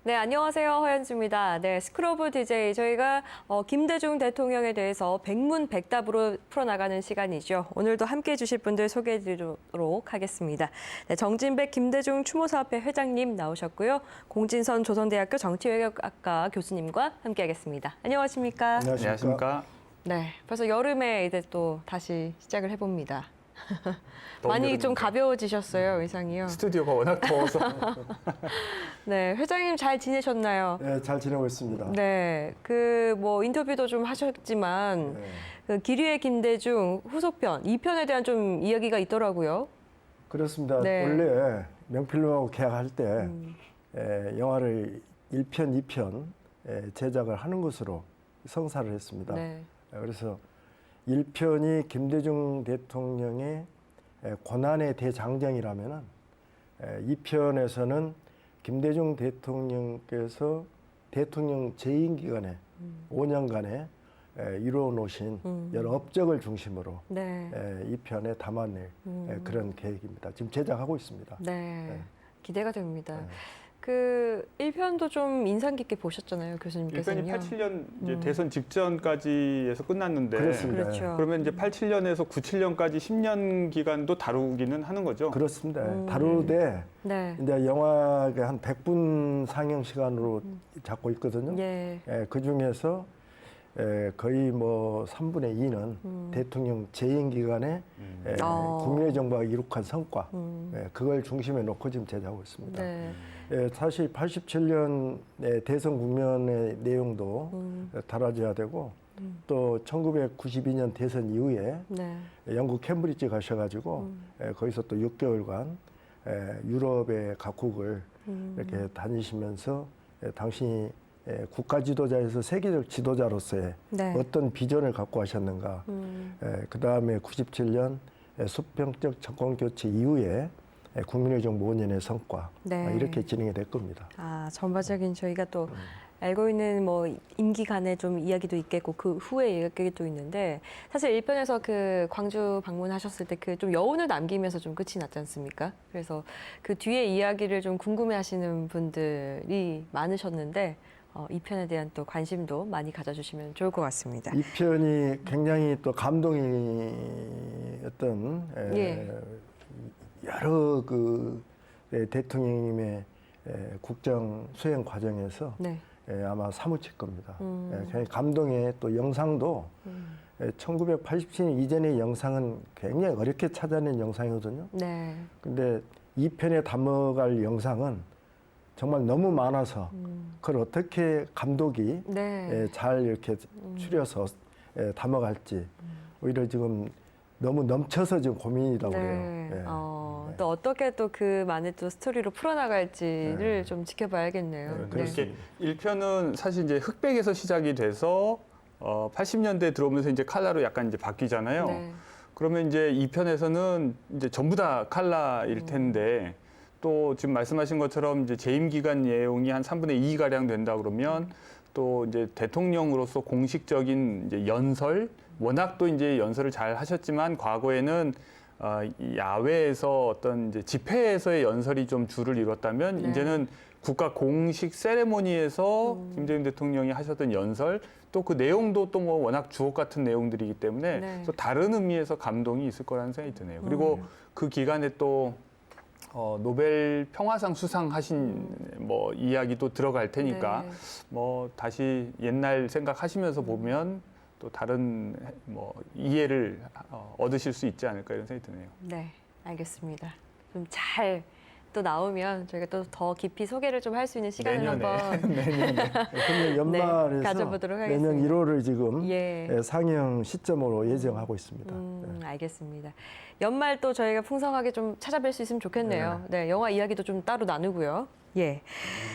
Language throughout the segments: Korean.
네, 안녕하세요. 허연주입니다. 네, 스크로브 DJ. 저희가 김대중 대통령에 대해서 백문백답으로 풀어나가는 시간이죠. 오늘도 함께해 주실 분들 소개해드리도록 하겠습니다. 네, 정진백 김대중 추모사업회 회장님 나오셨고요. 공진선 조선대학교 정치외교학과 교수님과 함께하겠습니다. 안녕하십니까? 안녕하십니까? 네, 벌써 여름에 이제 또 다시 시작을 해봅니다. 많이 여름인데. 좀 가벼워지셨어요, 의상이요. 스튜디오가 워낙 더워서. 네, 회장님 잘 지내셨나요? 네, 잘 지내고 있습니다. 네, 인터뷰도 좀 하셨지만, 네. 그 기류의 김대중 후속편, 2편에 대한 좀 이야기가 있더라고요. 그렇습니다. 네. 원래 명필름하고 계약할 때 영화를 1편, 2편 제작을 하는 것으로 성사를 했습니다. 네. 그래서 1편이 김대중 대통령의 고난의 대장정이라면 2편에서는 김대중 대통령께서 대통령 재임 기간에 5년간에 이루어 놓으신 여러 업적을 중심으로 네. 2편에 담아낼 그런 계획입니다. 지금 제작하고 있습니다. 네. 네. 기대가 됩니다. 네. 그 1편도 좀 인상 깊게 보셨잖아요, 교수님께서는요. 1편이 87년 이제 대선 직전까지 해서 끝났는데. 그렇습니다. 그렇죠. 그러면 이제 87년에서 97년까지 10년 기간도 다루기는 하는 거죠. 그렇습니다. 다루되 네. 이제 영화가 한 100분 상영 시간으로 잡고 있거든요. 예. 그 중에서 거의 뭐 3분의 2는 대통령 재임 기간에 국민의 정부가 이룩한 성과, 그걸 중심에 놓고 지금 제작하고 있습니다. 네. 사실 87년의 대선 국면의 내용도 다뤄져야 되고 또 1992년 대선 이후에 네. 영국 캠브리지 가셔가지고 거기서 또 6개월간 유럽의 각국을 이렇게 다니시면서 당신이 국가 지도자에서 세계적 지도자로서의 네. 어떤 비전을 갖고 하셨는가. 그 다음에 97년 수평적 정권 교체 이후에 국민의 정부 5년의 성과. 네. 이렇게 진행이 될 겁니다. 아, 전반적인 저희가 또 알고 있는 뭐 임기 간의 좀 이야기도 있겠고 그 후에 이야기도 있는데 사실 1편에서 그 광주 방문하셨을 때 그 좀 여운을 남기면서 좀 끝이 났지 않습니까? 그래서 그 뒤에 이야기를 좀 궁금해하시는 분들이 많으셨는데 2편에 대한 또 관심도 많이 가져주시면 좋을 것 같습니다. 이 편이 굉장히 또 감동이었던 예. 여러 그 대통령님의 국정 수행 과정에서 네. 아마 사무칠 겁니다. 굉장히 감동의 또 영상도 1987년 이전의 영상은 굉장히 어렵게 찾아낸 영상이거든요. 네. 근데 2편에 담아갈 영상은 정말 너무 많아서 그걸 어떻게 감독이 네. 잘 이렇게 추려서 담아갈지 오히려 지금 너무 넘쳐서 지금 고민이라고 네. 그래요. 예. 또 어떻게 또 그만의 또 스토리로 풀어나갈지를 좀 지켜봐야겠네요. 네, 네. 그렇습니다. 이렇게 1편은 사실 이제 흑백에서 시작이 돼서 80년대 들어오면서 이제 칼라로 약간 이제 바뀌잖아요. 네. 그러면 이제 2편에서는 이제 전부 다 칼라일 텐데 또 지금 말씀하신 것처럼 이제 재임 기간 내용이 한 3분의 2 가량 된다 그러면 또 이제 대통령으로서 공식적인 이제 연설, 워낙 또 이제 연설을 잘 하셨지만 과거에는 이 야외에서 어떤 이제 집회에서의 연설이 좀 주를 이뤘다면 네. 이제는 국가 공식 세레모니에서 김대중 대통령이 하셨던 연설 또 그 내용도 또 뭐 워낙 주옥 같은 내용들이기 때문에 네. 또 다른 의미에서 감동이 있을 거라는 생각이 드네요. 그리고 그 기간에 또 노벨 평화상 수상하신 뭐 이야기도 들어갈 테니까 네. 뭐 다시 옛날 생각하시면서 보면 또 다른 뭐 이해를 얻으실 수 있지 않을까 이런 생각이 드네요. 네, 알겠습니다. 좀 잘 또 나오면 저희가 또 더 깊이 소개를 좀 할 수 있는 시간을 내년에. 한번 내년 연말에서 가져보도록 내년 하겠습니다. 1월을 지금 예. 상영 시점으로 예정하고 있습니다. 알겠습니다. 연말 또 저희가 풍성하게 좀 찾아뵐 수 있으면 좋겠네요. 네, 영화 이야기도 좀 따로 나누고요. 예.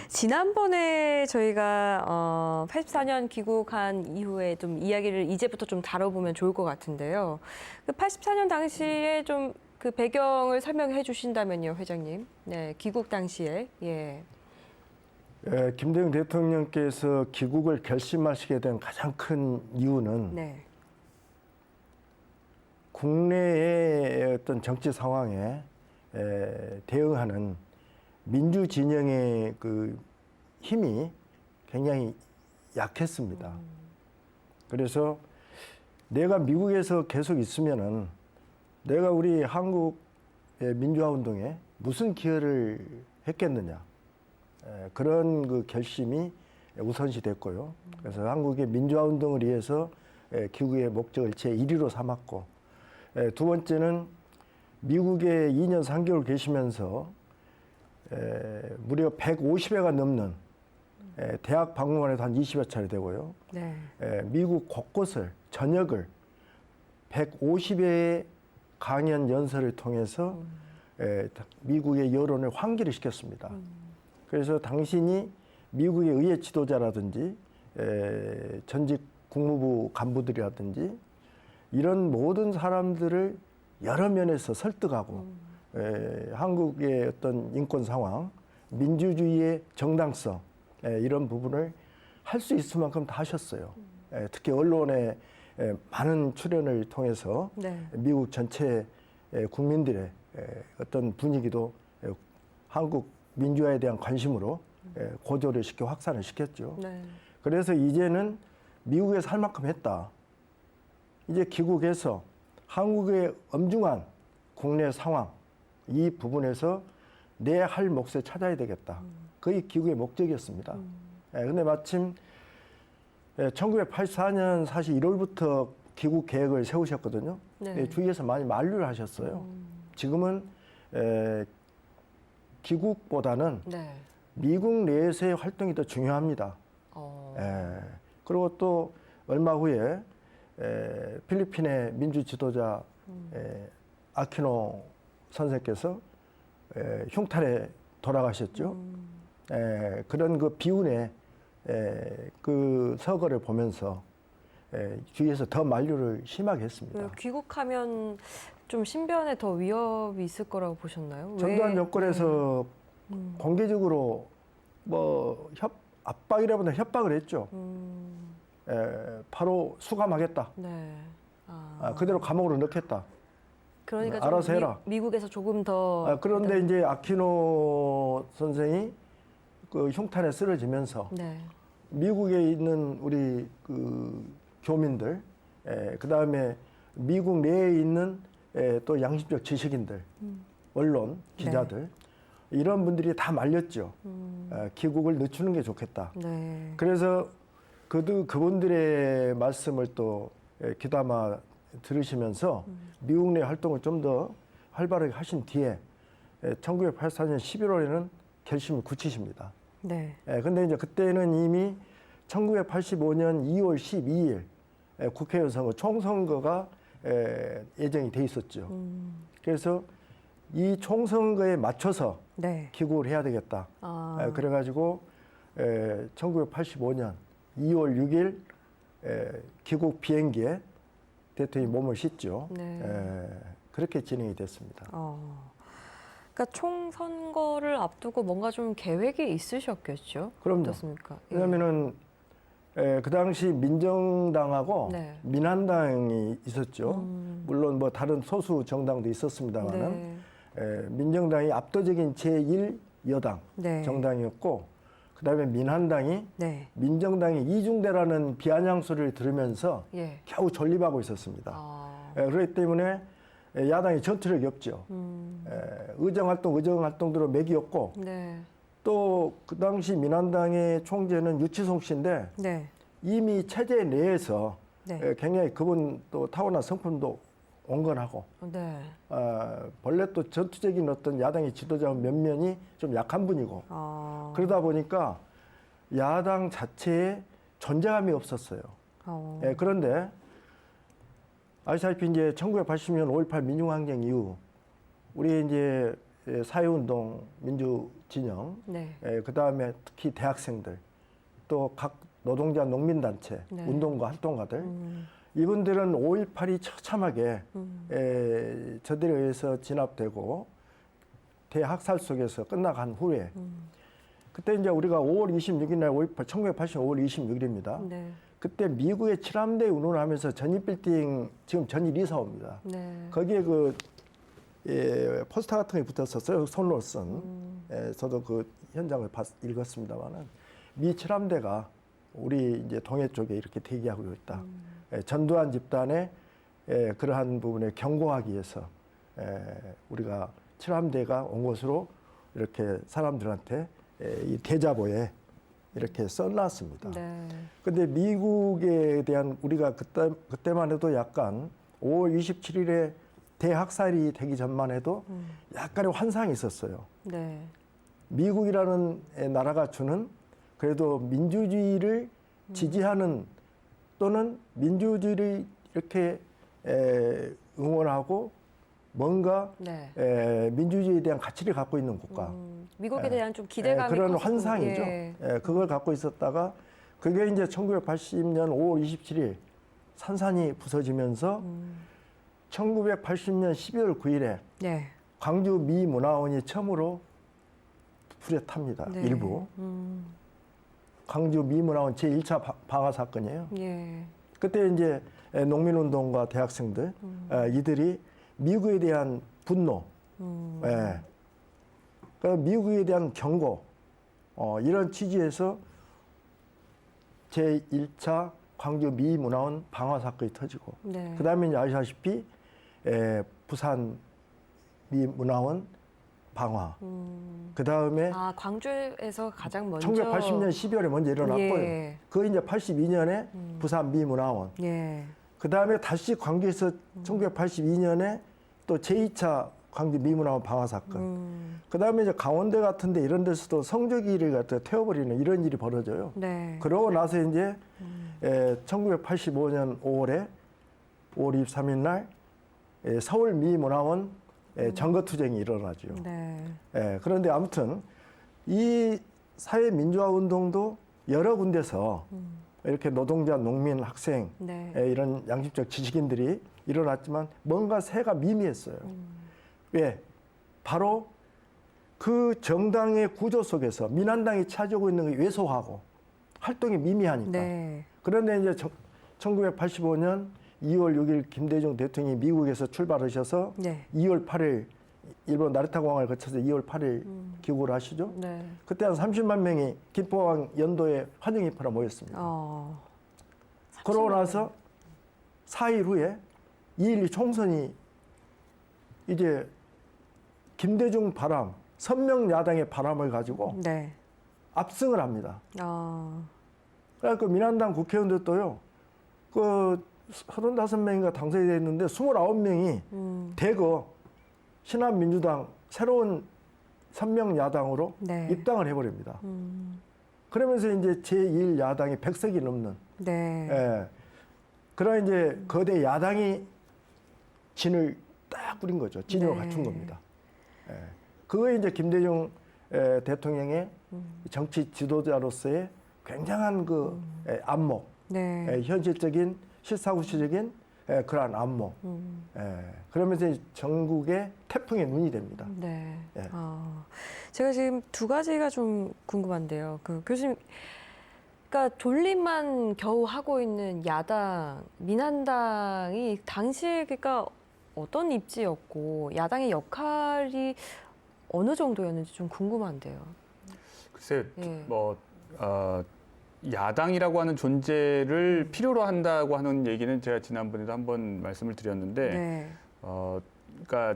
지난번에 저희가 84년 귀국한 이후에 좀 이야기를 이제부터 좀 다뤄보면 좋을 것 같은데요. 그 84년 당시에 좀 그 배경을 설명해 주신다면요, 회장님. 네, 귀국 당시에. 예. 김대중 대통령께서 귀국을 결심하시게 된 가장 큰 이유는 네. 국내의 어떤 정치 상황에 대응하는 민주 진영의 그 힘이 굉장히 약했습니다. 그래서 내가 미국에서 계속 있으면은 내가 우리 한국의 민주화 운동에 무슨 기여를 했겠느냐. 그런 그 결심이 우선시 됐고요. 그래서 한국의 민주화 운동을 위해서 기국의 목적을 제1위로 삼았고, 두 번째는 미국에 2년 3개월 계시면서 무려 150회가 넘는 대학 방문만 해도 한 20여 차례 되고요. 네. 미국 곳곳을 전역을 150회의 강연 연설을 통해서 미국의 여론을 환기를 시켰습니다. 그래서 당신이 미국의 의회 지도자라든지 전직 국무부 간부들이라든지 이런 모든 사람들을 여러 면에서 설득하고 한국의 어떤 인권 상황, 민주주의의 정당성 이런 부분을 할 수 있을 만큼 다 하셨어요. 특히 언론의 많은 출연을 통해서 네. 미국 전체 국민들의 어떤 분위기도 한국 민주화에 대한 관심으로 고조를 시켜 확산을 시켰죠. 네. 그래서 이제는 미국에서 할 만큼 했다. 이제 귀국해서 한국의 엄중한 국내 상황 이 부분에서 내 할 몫을 찾아야 되겠다. 그게 귀국의 목적이었습니다. 근데 마침 1984년 사실 1월부터 귀국 계획을 세우셨거든요. 네. 주위에서 많이 만류를 하셨어요. 지금은 귀국보다는 네. 미국 내에서의 활동이 더 중요합니다. 그리고 또 얼마 후에 필리핀의 민주 지도자 아키노 선생께서 흉탄에 돌아가셨죠. 그런 그 비운의 그 서거를 보면서 주위에서 더 만류를 심하게 했습니다. 귀국하면 좀 신변에 더 위협이 있을 거라고 보셨나요? 전두환 정권에서 공개적으로 뭐 압박이라보다 협박을 했죠. 바로 수감하겠다. 네. 그대로 감옥으로 넣겠다. 그러니까 좀 알아서 해라. 미국에서 조금 더 그런데 이제 아키노 선생이 그 흉탄에 쓰러지면서 네. 미국에 있는 우리 그 교민들, 그 다음에 미국 내에 있는 또 양심적 지식인들, 언론, 기자들 이런 분들이 다 말렸죠. 귀국을 늦추는 게 좋겠다. 네. 그래서 그분들의 말씀을 또 귀담아 들으시면서 미국 내 활동을 좀 더 활발하게 하신 뒤에 1984년 11월에는 결심을 굳히십니다. 네. 근데 이제 그때는 이미 1985년 2월 12일 국회의원 선거 총선거가 예정이 돼 있었죠. 그래서 이 총선거에 맞춰서 네. 귀국을 해야 되겠다. 그래가지고 1985년 2월 6일 귀국 비행기에 대통령이 몸을 싣죠. 네. 그렇게 진행이 됐습니다. 그러니까 총선거를 앞두고 뭔가 좀 계획이 있으셨겠죠? 그럼요. 어떻습니까? 왜냐하면은 그 당시 민정당하고 네. 민한당이 있었죠. 물론 뭐 다른 소수 정당도 있었습니다만은 민정당이 압도적인 제1여당 네. 정당이었고 그다음에 민한당이 네. 민정당의 이중대라는 비아냥 소리를 들으면서 예. 겨우 존립하고 있었습니다. 그렇기 때문에 야당이 전투력이 없죠. 의정활동대로 맥이었고 네. 또 그 당시 민한당의 총재는 유치송 씨인데 네. 이미 체제 내에서 네. 굉장히 그분 또 타고난 성품도 온건하고 네. 본래 또 전투적인 어떤 야당의 지도자 면면이 좀 약한 분이고 그러다 보니까 야당 자체에 존재감이 없었어요. 그런데 아시다시피 이제 1980년 5.18 민중항쟁 이후 우리 이제 사회운동 민주진영, 네. 그 다음에 특히 대학생들, 또 각 노동자 농민단체, 네. 운동가 활동가들 이분들은 5.18이 처참하게 저들에 의해서 진압되고 대학살 속에서 끝나간 후에 그때 이제 우리가 5월 26일 날 5.18, 1980년 5월 26일입니다. 네. 그때 미국의 7함대 운운을 하면서 전입빌딩 지금 전일 이사옵니다. 네. 거기에 그 포스터 같은 게 붙었었어요. 손으로 쓴. 저도 그 현장을 읽었습니다만은 미 7함대가 우리 이제 동해 쪽에 이렇게 대기하고 있다. 전두환 집단의 그러한 부분에 경고하기 위해서 우리가 7함대가 온 것으로 이렇게 사람들한테 이 대자보에 이렇게 써놨습니다. 네. 근데 미국에 대한 우리가 그때만 해도 약간 5월 27일에 대학살이 되기 전만 해도 약간의 환상이 있었어요. 네. 미국이라는 나라가 주는 그래도 민주주의를 지지하는 또는 민주주의를 이렇게 응원하고 뭔가 네. 민주주의에 대한 가치를 갖고 있는 국가. 미국에 대한 좀 기대감이 그런 컸었고, 환상이죠. 예. 그걸 갖고 있었다가 그게 이제 1980년 5월 27일 산산이 부서지면서 1980년 12월 9일에 네. 광주 미 문화원이 처음으로 불에 탑니다. 네. 일부. 광주 미 문화원 제1차 방화 사건이에요. 예. 그때 이제 농민운동가 대학생들 이들이 미국에 대한 분노, 그러니까 미국에 대한 경고 이런 취지에서 제1차 광주 미 문화원 방화 사건이 터지고 네. 그다음에 이제 아시다시피 부산 미 문화원 방화. 그다음에 아, 광주에서 가장 먼저 1980년 12월에 먼저 일어났고요. 예. 그 이제 82년에 부산 미 문화원. 예. 그다음에 다시 광주에서 1982년에 또 제2차 광주 미 문화원 방화 사건. 그다음에 이제 강원대 같은데 이런 데서도 성조기를 갖다 태워버리는 이런 일이 벌어져요. 네. 그러고 나서 이제 1985년 5월 23일 날 서울 미 문화원 점거투쟁이 일어나죠. 네. 그런데 아무튼 이 사회민주화 운동도 여러 군데서 이렇게 노동자, 농민, 학생 네. 이런 양심적 지식인들이 일어났지만 뭔가 새가 미미했어요. 왜? 바로 그 정당의 구조 속에서 민한당이 차지하고 있는 게 왜소하고 활동이 미미하니까. 네. 그런데 이제 1985년 2월 6일 김대중 대통령이 미국에서 출발하셔서 네. 2월 8일 일본 나리타 공항을 거쳐서 2월 8일 귀국을 하시죠. 네. 그때 한 30만 명이 김포항 연도에 환영 입하러 모였습니다. 그러고 나서 4일 후에 2.12 총선이 이제 김대중 바람, 선명 야당의 바람을 가지고 네. 압승을 합니다. 아. 그러니까 민한당 국회의원들도요. 그 35명인가 당선이 됐는데 29명이 대거 신한민주당 새로운 선명 야당으로 네. 입당을 해버립니다. 그러면서 이제 제1 야당이 100석이 넘는 네. 그런 이제 거대 야당이 진을 딱 꾸린 거죠. 진을 네. 갖춘 겁니다. 그거에 이제 김대중 대통령의 정치 지도자로서의 굉장한 그 안목, 네. 현실적인 실사구시적인 그러한 안목. 그러면서 이제 전국의 태풍의 눈이 됩니다. 네. 예. 제가 지금 두 가지가 좀 궁금한데요. 그 교수님, 그러니까 존립만 겨우 하고 있는 야당, 민한당이 당시에 그러니까 어떤 입지였고 야당의 역할이 어느 정도였는지 좀 궁금한데요. 글쎄, 예. 야당이라고 하는 존재를 필요로 한다고 하는 얘기는 제가 지난번에도 한번 말씀을 드렸는데, 네. 그러니까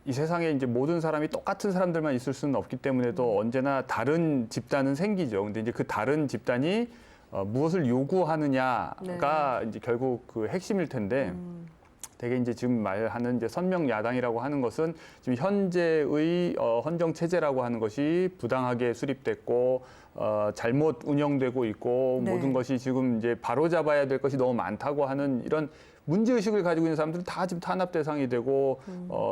이 세상에 이제 모든 사람이 똑같은 사람들만 있을 수는 없기 때문에도 언제나 다른 집단은 생기죠. 근데 이제 그 다른 집단이 무엇을 요구하느냐가 이제 결국 그 핵심일 텐데, 되게 이제 지금 말하는 이제 선명 야당이라고 하는 것은 지금 현재의 헌정 체제라고 하는 것이 부당하게 수립됐고 잘못 운영되고 있고 네. 모든 것이 지금 이제 바로 잡아야 될 것이 너무 많다고 하는 이런 문제 의식을 가지고 있는 사람들은 다 지금 탄압 대상이 되고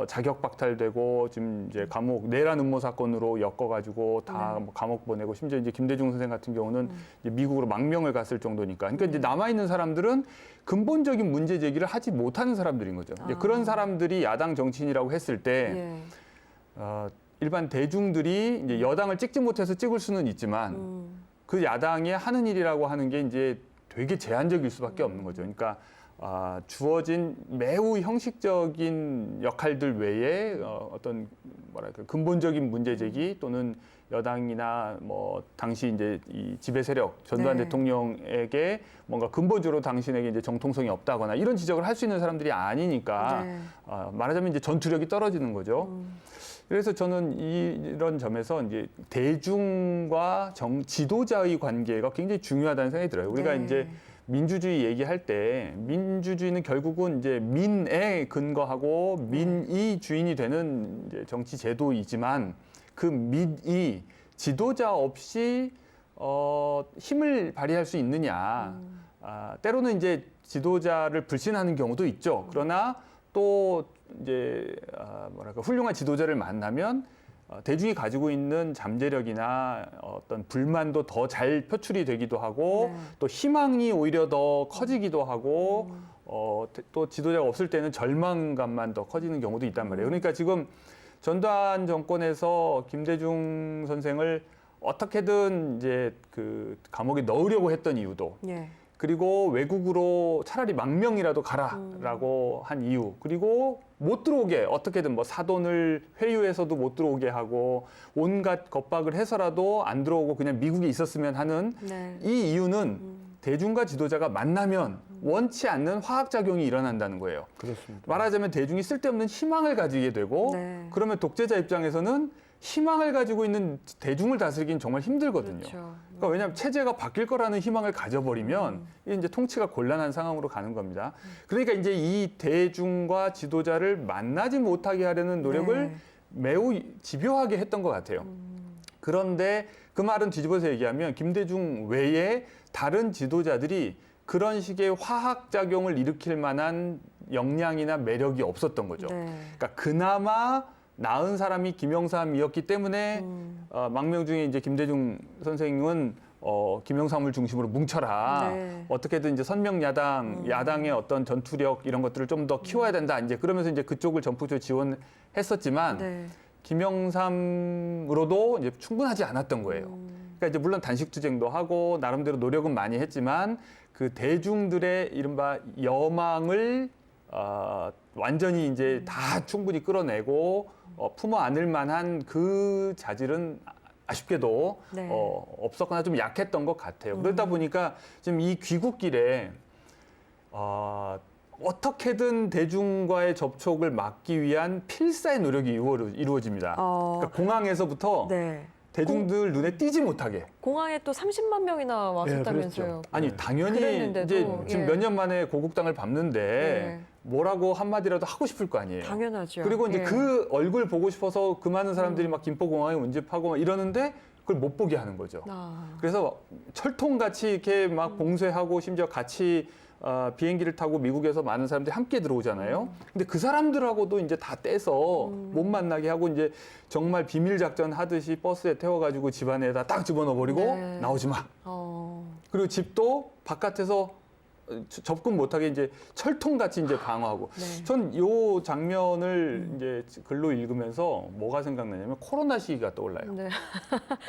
자격 박탈되고 지금 이제 감옥 내란 음모 사건으로 엮어가지고 다 뭐 감옥 보내고 심지어 이제 김대중 선생 같은 경우는 이제 미국으로 망명을 갔을 정도니까 그러니까 이제 남아 있는 사람들은 근본적인 문제 제기를 하지 못하는 사람들인 거죠. 이제 그런 사람들이 야당 정치인이라고 했을 때 일반 대중들이 이제 여당을 찍지 못해서 찍을 수는 있지만 그 야당이 하는 일이라고 하는 게 이제 되게 제한적일 수밖에 없는 거죠. 그러니까 주어진 매우 형식적인 역할들 외에 어떤 뭐랄까 근본적인 문제 제기 또는 여당이나 뭐 당시 이제 이 지배 세력 전두환 네. 대통령에게 뭔가 근본적으로 당신에게 이제 정통성이 없다거나 이런 지적을 할 수 있는 사람들이 아니니까 네. 말하자면 이제 전투력이 떨어지는 거죠. 그래서 저는 이런 점에서 이제 대중과 지도자의 관계가 굉장히 중요하다는 생각이 들어요. 우리가 네. 이제 민주주의 얘기할 때 민주주의는 결국은 이제 민에 근거하고 민이 주인이 되는 이제 정치 제도이지만 그 민이 지도자 없이 힘을 발휘할 수 있느냐. 때로는 이제 지도자를 불신하는 경우도 있죠. 그러나 또 이제 뭐랄까 훌륭한 지도자를 만나면 대중이 가지고 있는 잠재력이나 어떤 불만도 더 잘 표출이 되기도 하고 네. 또 희망이 오히려 더 커지기도 하고 또 지도자가 없을 때는 절망감만 더 커지는 경우도 있단 말이에요. 그러니까 지금 전두환 정권에서 김대중 선생을 어떻게든 이제 그 감옥에 넣으려고 했던 이유도 예. 그리고 외국으로 차라리 망명이라도 가라라고 한 이유 그리고 못 들어오게 어떻게든 뭐 사돈을 회유해서도 못 들어오게 하고 온갖 겁박을 해서라도 안 들어오고 그냥 미국에 있었으면 하는 네. 이 이유는 대중과 지도자가 만나면 원치 않는 화학작용이 일어난다는 거예요. 그렇습니다. 말하자면 대중이 쓸데없는 희망을 가지게 되고 네. 그러면 독재자 입장에서는 희망을 가지고 있는 대중을 다스리기는 정말 힘들거든요. 그렇죠. 그러니까 왜냐하면 체제가 바뀔 거라는 희망을 가져버리면 이게 이제 통치가 곤란한 상황으로 가는 겁니다. 그러니까 이제 이 대중과 지도자를 만나지 못하게 하려는 노력을 네. 매우 집요하게 했던 것 같아요. 그런데 그 말은 뒤집어서 얘기하면 김대중 외에 다른 지도자들이 그런 식의 화학작용을 일으킬 만한 역량이나 매력이 없었던 거죠. 네. 그러니까 그나마 나은 사람이 김영삼이었기 때문에 망명 중에 이제 김대중 선생은 김영삼을 중심으로 뭉쳐라. 네. 어떻게든 이제 선명야당, 야당의 어떤 전투력 이런 것들을 좀 더 키워야 된다. 이제 그러면서 이제 그쪽을 전폭적으로 지원했었지만 네. 김영삼으로도 이제 충분하지 않았던 거예요. 그러니까 이제 물론 단식 투쟁도 하고 나름대로 노력은 많이 했지만 그 대중들의 이른바 여망을 완전히 이제 다 충분히 끌어내고 품어 안을 만한 그 자질은 아쉽게도 네. 없었거나 좀 약했던 것 같아요. 그러다 보니까 지금 이 귀국길에 어떻게든 대중과의 접촉을 막기 위한 필사의 노력이 이루어집니다. 그러니까 공항에서부터 네. 대중들 눈에 띄지 못하게. 공항에 또 30만 명이나 왔었다면서요. 그랬죠. 아니 네. 당연히 그랬는데도, 이제 지금 예. 몇 년 만에 고국당을 밟는데 네. 뭐라고 한마디라도 하고 싶을 거 아니에요. 당연하죠. 그리고 이제 예. 그 얼굴 보고 싶어서 그 많은 사람들이 막 김포공항에 운집하고 막 이러는데 그걸 못 보게 하는 거죠. 그래서 철통같이 이렇게 막 봉쇄하고 심지어 같이 비행기를 타고 미국에서 많은 사람들이 함께 들어오잖아요. 근데 그 사람들하고도 이제 다 떼서 못 만나게 하고 이제 정말 비밀 작전 하듯이 버스에 태워가지고 집 안에다 딱 집어넣어 버리고 네. 나오지 마. 어. 그리고 집도 바깥에서 접근 못하게 이제 철통같이 이제 방어하고. 네. 전 요 장면을 이제 글로 읽으면서 뭐가 생각나냐면 코로나 시기가 떠올라요. 네.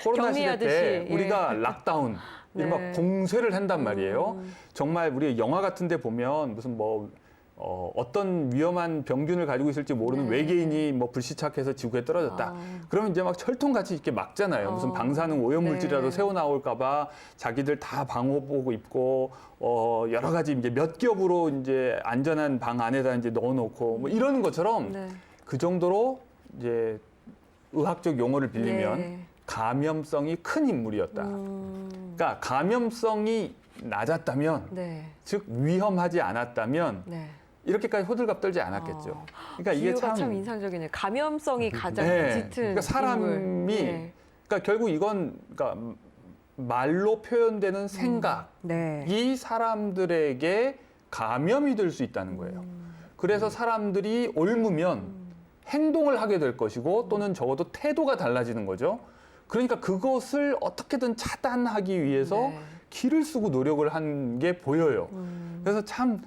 코로나 시대 때 격리하듯이, 예. 우리가 락다운, 이른바 네. 봉쇄를 한단 말이에요. 정말 우리 영화 같은 데 보면 무슨 뭐 어떤 위험한 병균을 가지고 있을지 모르는 네. 외계인이 뭐 불시착해서 지구에 떨어졌다. 그러면 이제 막 철통같이 이렇게 막잖아요. 무슨 방사능 오염물질이라도 네. 새어 나올까봐 자기들 다 방호복 입고 여러 가지 이제 몇 겹으로 이제 안전한 방 안에다 이제 넣어놓고 뭐 이러는 것처럼 네. 그 정도로 이제 의학적 용어를 빌리면 예. 감염성이 큰 인물이었다. 그러니까 감염성이 낮았다면, 네. 즉 위험하지 않았다면 네. 이렇게까지 호들갑 떨지 않았겠죠. 그러니까 이게 비유가 참, 참 인상적이네요. 감염성이 가장 네. 짙은 그러니까 사람이 인물. 네. 그러니까 결국 이건 그러니까 말로 표현되는 생각이 네. 사람들에게 감염이 될 수 있다는 거예요. 그래서 사람들이 옮으면 행동을 하게 될 것이고 또는 적어도 태도가 달라지는 거죠. 그러니까 그것을 어떻게든 차단하기 위해서 네. 기를 쓰고 노력을 한 게 보여요. 그래서 참,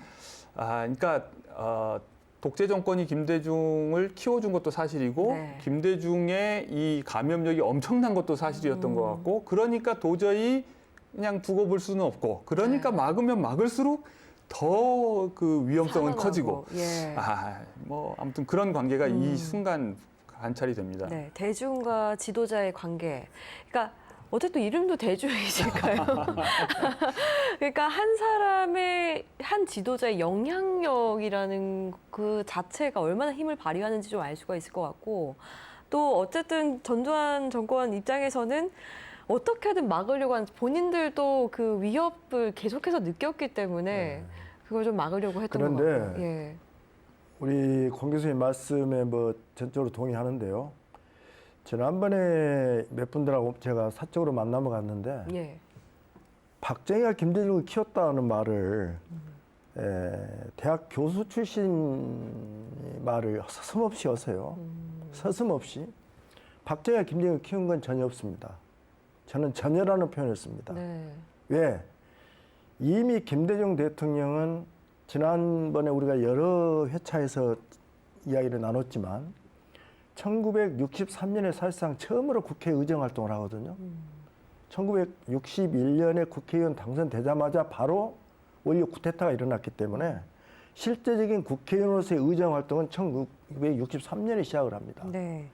그러니까 독재 정권이 김대중을 키워준 것도 사실이고 네. 김대중의 이 감염력이 엄청난 것도 사실이었던 것 같고 그러니까 도저히 그냥 두고 볼 수는 없고 그러니까 네. 막으면 막을수록 더 그 위험성은 살아나고. 커지고 예. 뭐 아무튼 그런 관계가 이 순간 관찰이 됩니다. 네, 대중과 지도자의 관계. 그러니까 어쨌든 이름도 대중이실까요? 그러니까 한 사람의 한 지도자의 영향력이라는 그 자체가 얼마나 힘을 발휘하는지 좀 알 수가 있을 것 같고, 또 어쨌든 전두환 정권 입장에서는 어떻게든 막으려고 하는, 본인들도 그 위협을 계속해서 느꼈기 때문에 그걸 좀 막으려고 했던 것 그런데 같고. 예. 우리 공 교수님 말씀에 뭐 전적으로 동의하는데요. 지난번에 몇 분들하고 제가 사적으로 만나러 갔는데 예. 박정희가 김대중을 키웠다는 말을 대학 교수 출신 말을 서슴없이 하세요. 서슴없이. 박정희가 김대중을 키운 건 전혀 없습니다. 저는 전혀라는 표현을 씁니다. 네. 왜? 이미 김대중 대통령은 지난번에 우리가 여러 회차에서 이야기를 나눴지만 1963년에 사실상 처음으로 국회 의정 활동을 하거든요. 1961년에 국회의원 당선되자마자 바로 원료 쿠데타가 일어났기 때문에 실제적인 국회의원으로서의 의정 활동은 1963년에 시작을 합니다. 네.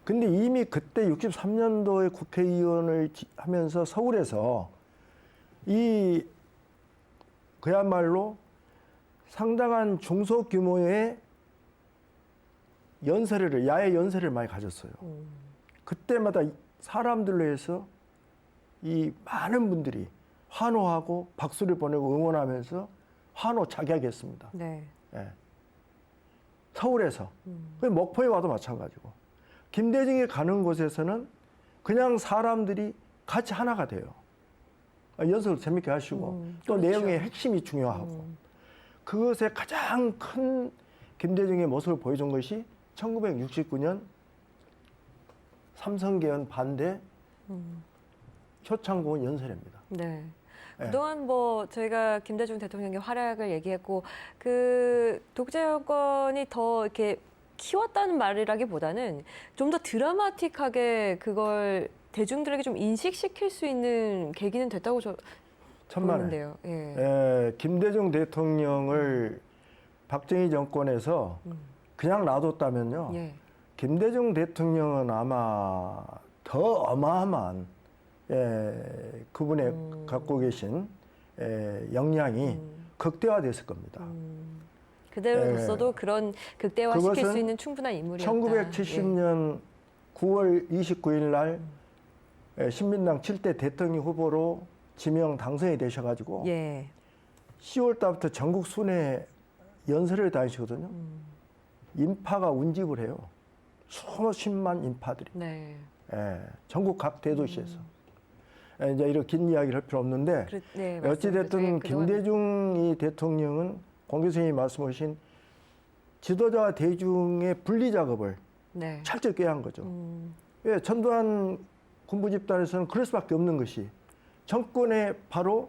근데 이미 그때 63년도에 국회의원을 하면서 서울에서 이 그야말로 상당한 중소규모의 연설회를, 야외 연설을 많이 가졌어요. 그때마다 사람들로 해서 이 많은 분들이 환호하고 박수를 보내고 응원하면서 환호 자기하겠습니다. 네. 예. 서울에서. 목포에 와도 마찬가지고. 김대중이 가는 곳에서는 그냥 사람들이 같이 하나가 돼요. 연설을 재밌게 하시고 또 그렇죠. 내용의 핵심이 중요하고 그것에 가장 큰 김대중의 모습을 보여준 것이 1969년 삼성개헌 반대 효창공원 연설입니다. 네. 네. 그동안 뭐 저희가 김대중 대통령의 활약을 얘기했고 그 독재 여건이 더 이렇게 키웠다는 말이라기보다는 좀 더 드라마틱하게 그걸 대중들에게 좀 인식시킬 수 있는 계기는 됐다고 저 천만에. 보는데요. 예. 김대중 대통령을 박정희 정권에서 그냥 놔뒀다면요. 예. 김대중 대통령은 아마 더 어마어마한 그분의 갖고 계신 역량이 극대화됐을 겁니다. 그대로서도 그런 극대화시킬 그것은 수 있는 충분한 인물이었다. 1970년 9월 29일 날 신민당 7대 대통령 후보로 지명 당선이 되셔가지고 예. 10월 달부터 전국 순회 연설을 다니시거든요. 인파가 운집을 해요. 수십만 인파들이. 네. 전국 각 대도시에서. 이제 이런 긴 이야기를 할 필요 없는데 네, 어찌됐든 김대중 대통령은 공 교수님이 말씀하신 지도자와 대중의 분리 작업을 네. 철저히 한 거죠. 예, 전두환 군부 집단에서는 그럴 수밖에 없는 것이 정권의 바로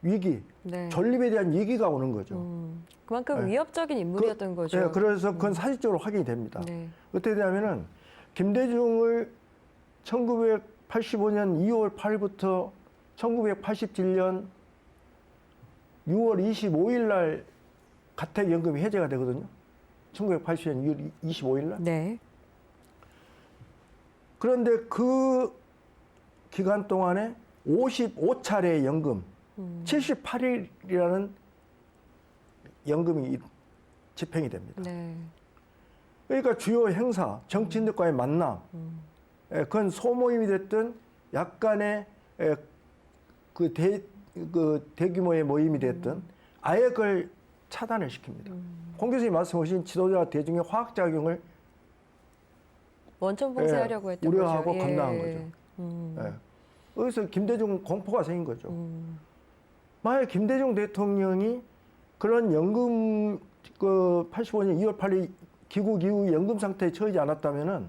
위기, 네. 존립에 대한 위기가 오는 거죠. 그만큼 위협적인 인물이었던 거죠. 예, 그래서 그건 사실적으로 확인이 됩니다. 네. 어떻게 되냐면은 김대중을 1985년 2월 8일부터 1987년 6월 25일 날 가택연금이 해제가 되거든요. 1980년 6월 25일 날. 네. 그런데 그 기간 동안에 55차례의 연금, 78일이라는 연금이 집행이 됩니다. 네. 그러니까 주요 행사, 정치인들과의 만남, 그건 소모임이 됐든 약간의 그 대규모의 모임이 됐든 아예 그걸 차단을 시킵니다. 공 교수님 말씀하신 지도자 대중의 화학작용을 원천 봉쇄하려고 했던 우려하고 거죠. 감당한 거죠. 여기서 김대중 공포가 생긴 거죠. 만약 김대중 대통령이 그런 연금 그 85년 2월 8일 귀국 이후 연금 상태에 처하지 않았다면은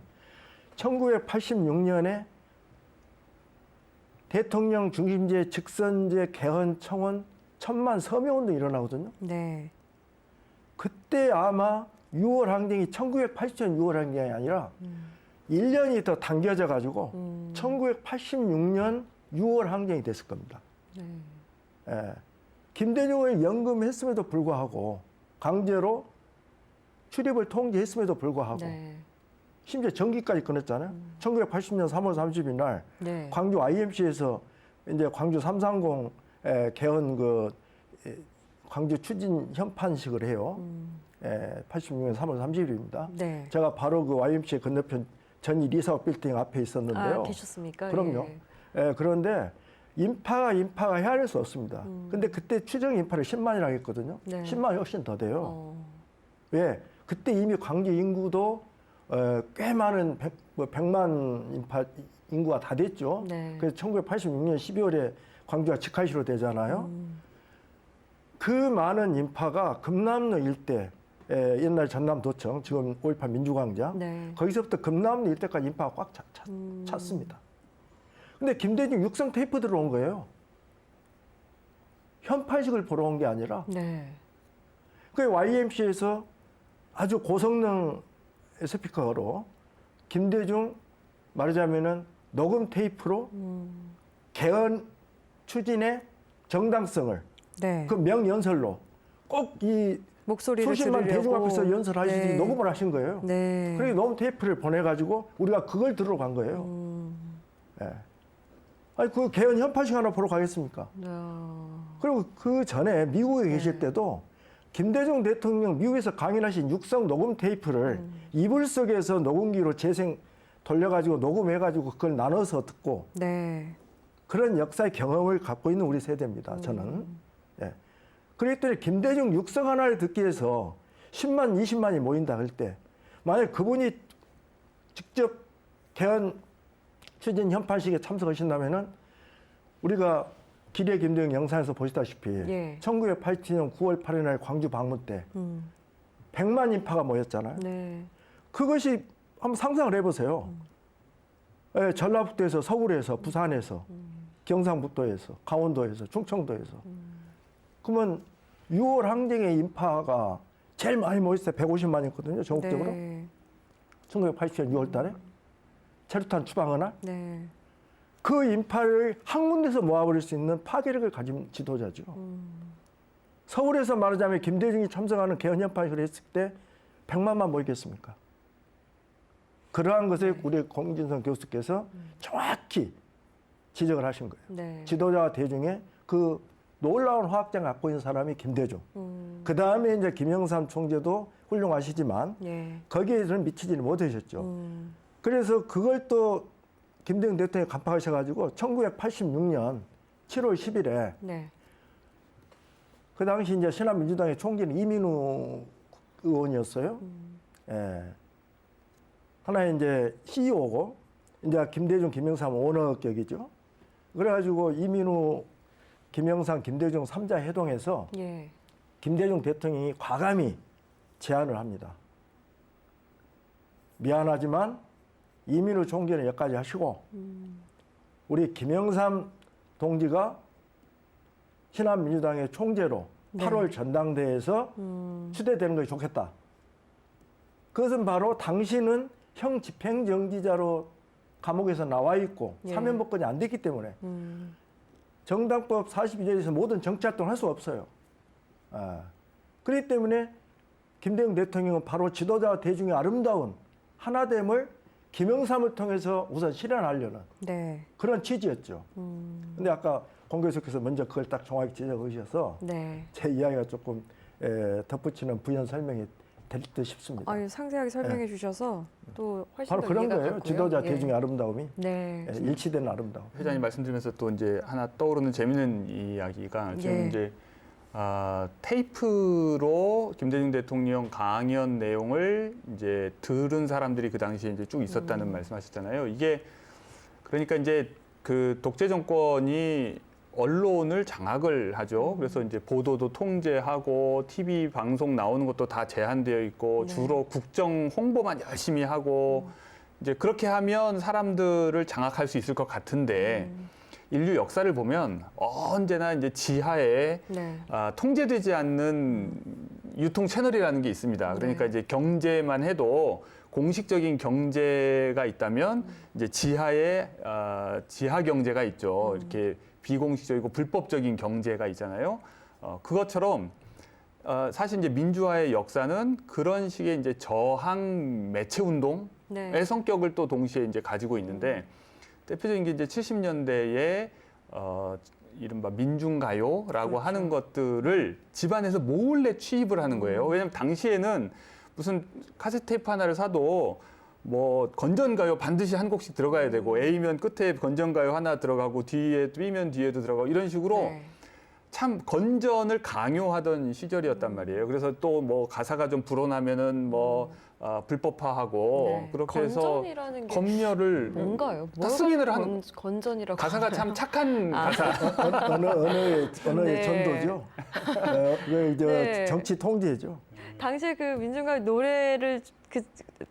1986년에 대통령 중심제 직선제 개헌 청원 1000만 서명운동이 일어나거든요. 네. 그때 아마 6월 항쟁이 1980년 6월 항쟁이 아니라 1년이 더 당겨져 가지고 1986년 6월 항쟁이 됐을 겁니다. 네. 예. 김대중을 연금했음에도 불구하고 강제로 출입을 통제했음에도 불구하고 네. 심지어 전기까지 끊었잖아요. 1980년 3월 30일 날 네. 광주 IMC에서 이제 광주 330 개헌 광주 추진 현판식을 해요. 86년 3월 30일입니다. 네. 제가 바로 그 YMCA 건너편 전일 이사업 빌딩 앞에 있었는데요. 아, 계셨습니까? 그럼요. 예. 그런데 인파가 헤아릴 수 없습니다. 근데 그때 추정 인파를 10만이라고 했거든요. 네. 10만이 훨씬 더 돼요. 어. 왜? 그때 이미 광주 인구도 꽤 많은 100만 인구가 다 됐죠. 네. 그래서 1986년 12월에 광주가 직할시로 되잖아요. 그 많은 인파가 금남로 일대, 옛날 전남도청, 지금 5.18 민주광장, 네. 거기서부터 금남로 일대까지 인파가 꽉 찼습니다. 근데 김대중 육성 테이프 들어온 거예요. 현판식을 보러 온 게 아니라 네. 그 YMC에서 아주 고성능 스피커로 김대중 말하자면은 녹음 테이프로 개헌 추진의 정당성을 네. 그 명연설로 꼭 이 목소리를 수십만 들으려고. 대중 앞에서 연설하시지 네. 녹음을 하신 거예요. 네. 그래서 녹음 테이프를 보내가지고 우리가 그걸 들어간 거예요. 예. 아니 그 개헌 현판식 하나 보러 가겠습니까? 그리고 그 전에 미국에 계실 때도 김대중 대통령 미국에서 강연하신 육성 녹음 테이프를 이불 속에서 녹음기로 재생 돌려가지고 녹음해가지고 그걸 나눠서 듣고 네. 그런 역사의 경험을 갖고 있는 우리 세대입니다. 저는. 예. 그랬더니 김대중 육성 하나를 듣기 위해서 10만, 20만이 모인다 할 때 만약 그분이 직접 개헌 추진 현판식에 참석하신다면은 우리가 기례 김대중 영상에서 보시다시피 예. 1987년 9월 8일 날 광주 방문 때 100만 인파가 모였잖아요. 네. 그것이 한번 상상을 해보세요. 예, 전라북도에서, 서울에서, 부산에서, 경상북도에서, 강원도에서, 충청도에서. 그러면 6월 항쟁의 인파가 제일 많이 모였을 때 150만이었거든요, 전국적으로. 네. 1980년 6월 달에. 체류탄 추방한 날. 네. 그 인파를 한 군데서 모아버릴 수 있는 파괴력을 가진 지도자죠. 서울에서 말하자면 김대중이 참석하는 개헌현판식을 했을 때 100만만 모이겠습니까? 그러한 것을 우리 공진성 교수께서 정확히 지적을 하신 거예요. 네. 지도자와 대중의 그 놀라운 화학장을 갖고 있는 사람이 김대중. 그 다음에 이제 김영삼 총재도 훌륭하시지만 예. 거기에서는 미치지는 못하셨죠. 그래서 그걸 또 김대중 대통령이 간파하셔가지고 1986년 7월 10일에 네. 그 당시 이제 신한민주당의 총재는 이민우 의원이었어요. 예. 하나의 이제 CEO고 이제 김대중, 김영삼 오너격이죠. 그래가지고 이민우, 김영삼, 김대중 3자 회동에서 예. 김대중 대통령이 과감히 제안을 합니다. 미안하지만 이민우 총재는 여기까지 하시고 우리 김영삼 동지가 신한민주당의 총재로 네. 8월 전당대회에서 추대되는 것이 좋겠다. 그것은 바로 당신은 형 집행정지자로 감옥에서 나와 있고 예. 사면복권이 안 됐기 때문에 정당법 42조에서 모든 정치활동을 할 수 없어요. 그렇기 때문에 김대중 대통령은 바로 지도자와 대중의 아름다운 하나됨을 김영삼을 통해서 우선 실현하려는 네. 그런 취지였죠. 근데 아까 공 교수께서 먼저 그걸 딱 정확히 지적해 주셔서 네. 제 이야기가 조금 덧붙이는 부연 설명이 될 듯 싶습니다. 아유, 상세하게 설명해 주셔서 또 훨씬 바로 더 그런 이해가 거예요. 갔고요. 지도자 예. 대중의 아름다움이 네. 일치되는 아름다움. 회장님 말씀드리면서 또 이제 하나 떠오르는 재미있는 이야기가 지금 예. 이제 테이프로 김대중 대통령 강연 내용을 이제 들은 사람들이 그 당시에 이제 쭉 있었다는 말씀하셨잖아요. 이게 그러니까 이제 그 독재 정권이 언론을 장악을 하죠. 그래서 이제 보도도 통제하고 TV 방송 나오는 것도 다 제한되어 있고 네. 주로 국정 홍보만 열심히 하고 이제 그렇게 하면 사람들을 장악할 수 있을 것 같은데 인류 역사를 보면 언제나 이제 지하에 네. 통제되지 않는 유통 채널이라는 게 있습니다. 그러니까 네. 이제 경제만 해도 공식적인 경제가 있다면 이제 지하에 지하 경제가 있죠. 이렇게 비공식적이고 불법적인 경제가 있잖아요. 그것처럼 사실 이제 민주화의 역사는 그런 식의 이제 저항 매체 운동 네. 성격을 또 동시에 이제 가지고 있는데 대표적인 게 이제 70년대에 이른바 민중가요라고 그렇죠. 하는 것들을 집안에서 몰래 취입을 하는 거예요. 왜냐하면 당시에는 무슨 카세트 테이프 하나를 사도 뭐 건전가요 반드시 한 곡씩 들어가야 되고 A면 끝에 건전가요 하나 들어가고 뒤에 B면 뒤에도 들어가고 이런 식으로 네. 참 건전을 강요하던 시절이었단 말이에요. 그래서 또 뭐 가사가 좀 불어나면은 뭐 불법화하고 네. 그렇게 해서 건전이라는 게 검열을 뭔가요? 다 승인을 뭐가 하는 건전이라고 가사가 하나요? 참 착한 가사. 언어의 네. 전도죠. 이제 네. 정치 통제죠. 당시에 그 민중가요 노래를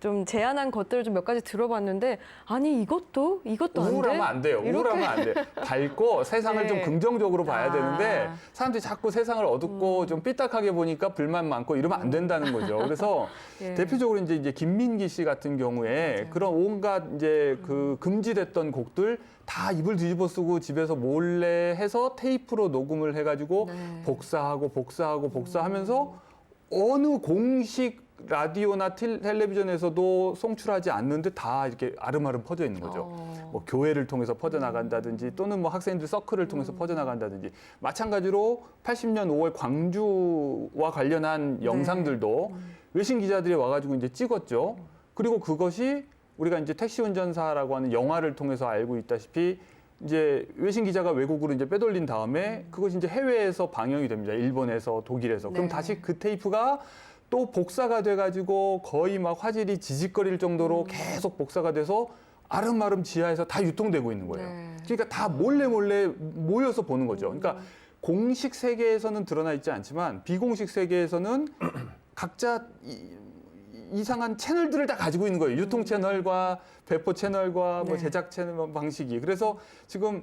좀 제안한 것들을 좀 몇 가지 들어봤는데 아니 이것도 안 돼? 우울하면 안 돼요. 이렇게? 우울하면 안 돼. 밝고 세상을 네. 좀 긍정적으로 봐야 아. 되는데 사람들이 자꾸 세상을 어둡고 좀 삐딱하게 보니까 불만 많고 이러면 안 된다는 거죠. 그래서 예. 대표적으로 이제 김민기 씨 같은 경우에 맞아요. 그런 온갖 이제 그 금지됐던 곡들 다 입을 뒤집어 쓰고 집에서 몰래 해서 테이프로 녹음을 해가지고 네. 복사하면서 어느 공식 라디오나 텔레비전에서도 송출하지 않는데 다 이렇게 아름아름 퍼져 있는 거죠. 뭐 교회를 통해서 퍼져나간다든지 또는 뭐 학생들 서클을 통해서 퍼져나간다든지 마찬가지로 80년 5월 광주와 관련한 영상들도 외신 기자들이 와가지고 이제 찍었죠. 그리고 그것이 우리가 이제 택시 운전사라고 하는 영화를 통해서 알고 있다시피 이제 외신 기자가 외국으로 이제 빼돌린 다음에 그것이 이제 해외에서 방영이 됩니다. 일본에서 독일에서. 그럼 네. 다시 그 테이프가 또 복사가 돼가지고 거의 막 화질이 지직거릴 정도로 계속 복사가 돼서 아름아름 지하에서 다 유통되고 있는 거예요. 네. 그러니까 다 몰래 모여서 보는 거죠. 그러니까 공식 세계에서는 드러나 있지 않지만 비공식 세계에서는 각자 이상한 채널들을 다 가지고 있는 거예요. 유통 채널과 배포 채널과 뭐 네. 제작 채널 방식이. 그래서 지금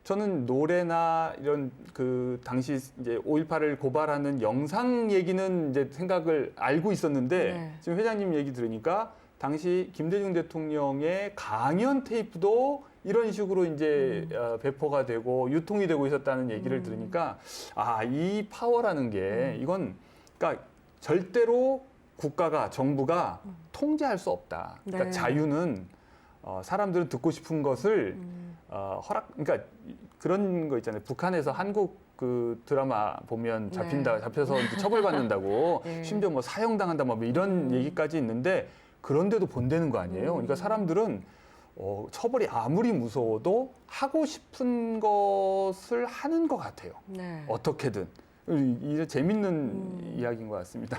저는 노래나 이런 그 당시 이제 5.18을 고발하는 영상 얘기는 이제 생각을 알고 있었는데 네. 지금 회장님 얘기 들으니까 당시 김대중 대통령의 강연 테이프도 이런 식으로 이제 배포가 되고 유통이 되고 있었다는 얘기를 들으니까 아, 이 파워라는 게 이건 그러니까 절대로 국가가 정부가 통제할 수 없다. 그러니까 네. 자유는 사람들은 듣고 싶은 것을 그러니까 그런 거 있잖아요. 북한에서 한국 그 드라마 보면 잡혀서 이제 처벌받는다고 네. 심지어 뭐 사형당한다 뭐 이런 얘기까지 있는데 그런데도 본다는 거 아니에요. 그러니까 사람들은 처벌이 아무리 무서워도 하고 싶은 것을 하는 것 같아요. 네. 어떻게든. 이게 재밌는 이야기인 것 같습니다.